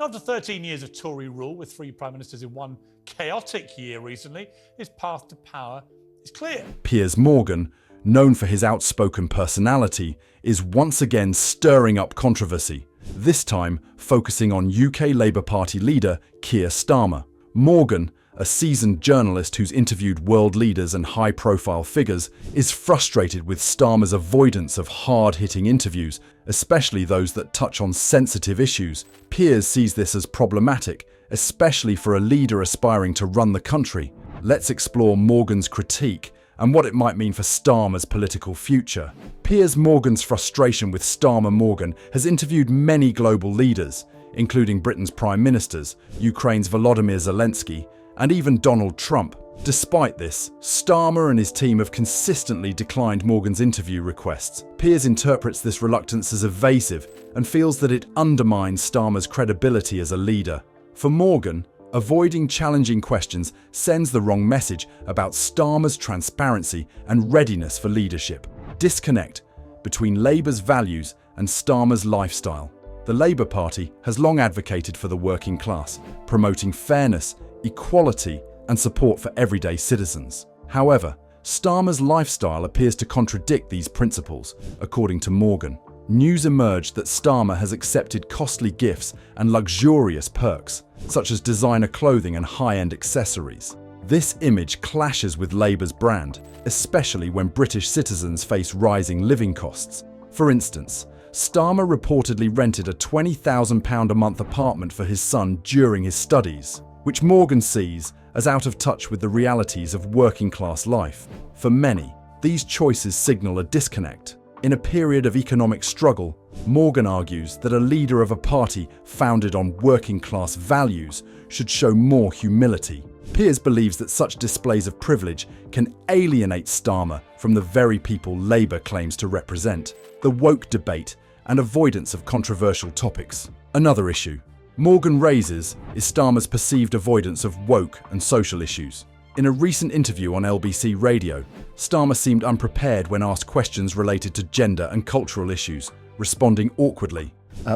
After 13 years of Tory rule with 3 prime ministers in one chaotic year recently, his path to power is clear. Piers Morgan, known for his outspoken personality, is once again stirring up controversy, this time focusing on UK Labour Party leader Keir Starmer. Morgan, a seasoned journalist who's interviewed world leaders and high-profile figures, is frustrated with Starmer's avoidance of hard-hitting interviews, especially those that touch on sensitive issues. Piers sees this as problematic, especially for a leader aspiring to run the country. Let's explore Morgan's critique and what it might mean for Starmer's political future. Piers Morgan's frustration with Starmer. Morgan has interviewed many global leaders, including Britain's prime ministers, Ukraine's Volodymyr Zelensky, and even Donald Trump. Despite this, Starmer and his team have consistently declined Morgan's interview requests. Piers interprets this reluctance as evasive and feels that it undermines Starmer's credibility as a leader. For Morgan, avoiding challenging questions sends the wrong message about Starmer's transparency and readiness for leadership. Disconnect between Labour's values and Starmer's lifestyle. The Labour Party has long advocated for the working class, promoting fairness, equality, and support for everyday citizens. However, Starmer's lifestyle appears to contradict these principles, according to Morgan. News emerged that Starmer has accepted costly gifts and luxurious perks, such as designer clothing and high-end accessories. This image clashes with Labour's brand, especially when British citizens face rising living costs. For instance, Starmer reportedly rented a £20,000 a month apartment for his son during his studies, which Morgan sees as out of touch with the realities of working-class life. For many, these choices signal a disconnect. In a period of economic struggle, Morgan argues that a leader of a party founded on working-class values should show more humility. Piers believes that such displays of privilege can alienate Starmer from the very people Labour claims to represent. The woke debate and avoidance of controversial topics. Another issue Morgan raises is Starmer's perceived avoidance of woke and social issues. In a recent interview on LBC Radio, Starmer seemed unprepared when asked questions related to gender and cultural issues, responding awkwardly.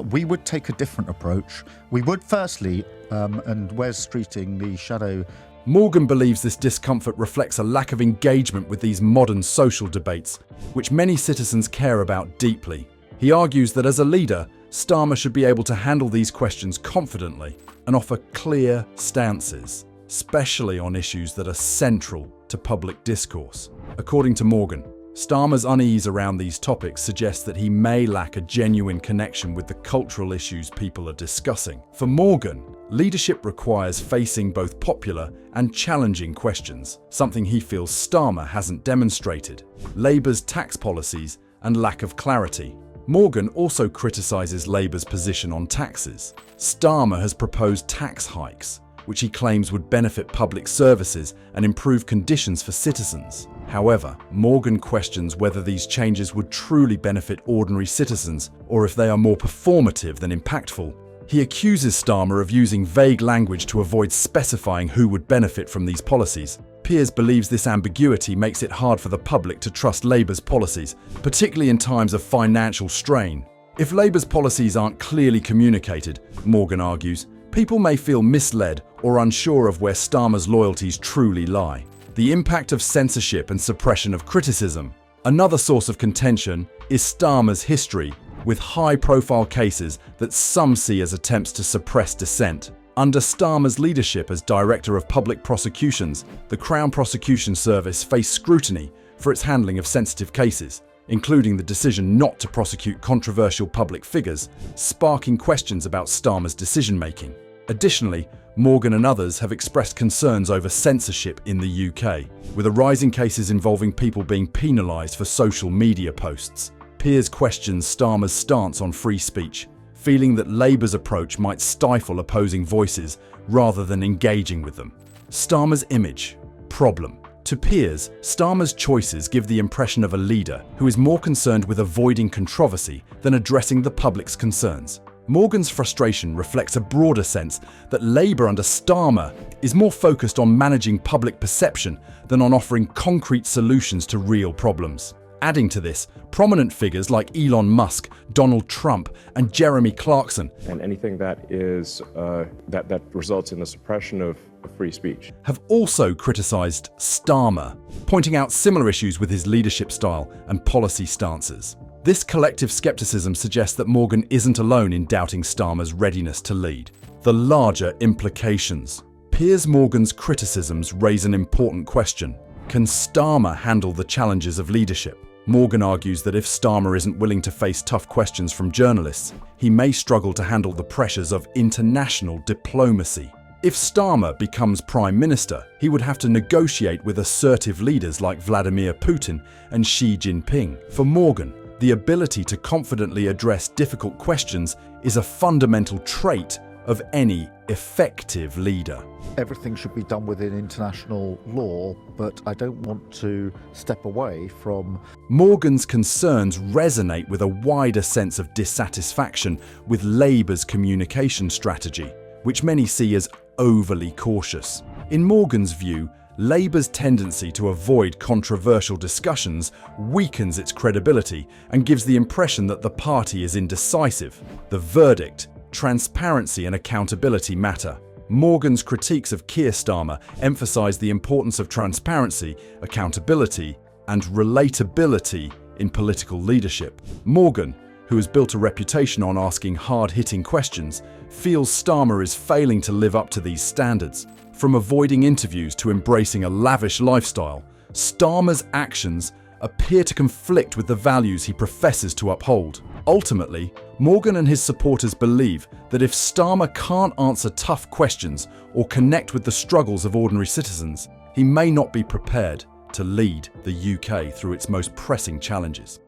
We would take a different approach. We would firstly, and where's streeting the shadow? Morgan believes this discomfort reflects a lack of engagement with these modern social debates, which many citizens care about deeply. He argues that as a leader, Starmer should be able to handle these questions confidently and offer clear stances, especially on issues that are central to public discourse. According to Morgan, Starmer's unease around these topics suggests that he may lack a genuine connection with the cultural issues people are discussing. For Morgan, leadership requires facing both popular and challenging questions, something he feels Starmer hasn't demonstrated. Labour's tax policies and lack of clarity. Morgan also criticises Labour's position on taxes. Starmer has proposed tax hikes, which he claims would benefit public services and improve conditions for citizens. However, Morgan questions whether these changes would truly benefit ordinary citizens or if they are more performative than impactful. He accuses Starmer of using vague language to avoid specifying who would benefit from these policies. Piers believes this ambiguity makes it hard for the public to trust Labour's policies, particularly in times of financial strain. If Labour's policies aren't clearly communicated, Morgan argues, people may feel misled or unsure of where Starmer's loyalties truly lie. The impact of censorship and suppression of criticism. Another source of contention is Starmer's history, with high-profile cases that some see as attempts to suppress dissent. Under Starmer's leadership as Director of Public Prosecutions, the Crown Prosecution Service faced scrutiny for its handling of sensitive cases, including the decision not to prosecute controversial public figures, sparking questions about Starmer's decision-making. Additionally, Morgan and others have expressed concerns over censorship in the UK, with a rise in cases involving people being penalised for social media posts. Piers questions Starmer's stance on free speech, feeling that Labour's approach might stifle opposing voices rather than engaging with them. Starmer's image. Problem. To Piers, Starmer's choices give the impression of a leader who is more concerned with avoiding controversy than addressing the public's concerns. Morgan's frustration reflects a broader sense that Labour under Starmer is more focused on managing public perception than on offering concrete solutions to real problems. Adding to this, prominent figures like Elon Musk, Donald Trump, and Jeremy Clarkson and anything that is that results in the suppression of free speech have also criticised Starmer, pointing out similar issues with his leadership style and policy stances. This collective skepticism suggests that Morgan isn't alone in doubting Starmer's readiness to lead. The larger implications. Piers Morgan's criticisms raise an important question. Can Starmer handle the challenges of leadership? Morgan argues that if Starmer isn't willing to face tough questions from journalists, he may struggle to handle the pressures of international diplomacy. If Starmer becomes Prime Minister, he would have to negotiate with assertive leaders like Vladimir Putin and Xi Jinping. For Morgan, the ability to confidently address difficult questions is a fundamental trait of any effective leader. Everything should be done within international law, but I don't want to step away from... Morgan's concerns resonate with a wider sense of dissatisfaction with Labour's communication strategy, which many see as overly cautious. In Morgan's view, Labour's tendency to avoid controversial discussions weakens its credibility and gives the impression that the party is indecisive. The verdict: transparency and accountability matter. Morgan's critiques of Keir Starmer emphasise the importance of transparency, accountability, and relatability in political leadership. Morgan, who has built a reputation on asking hard-hitting questions, feels Starmer is failing to live up to these standards. From avoiding interviews to embracing a lavish lifestyle, Starmer's actions appear to conflict with the values he professes to uphold. Ultimately, Morgan and his supporters believe that if Starmer can't answer tough questions or connect with the struggles of ordinary citizens, he may not be prepared to lead the UK through its most pressing challenges.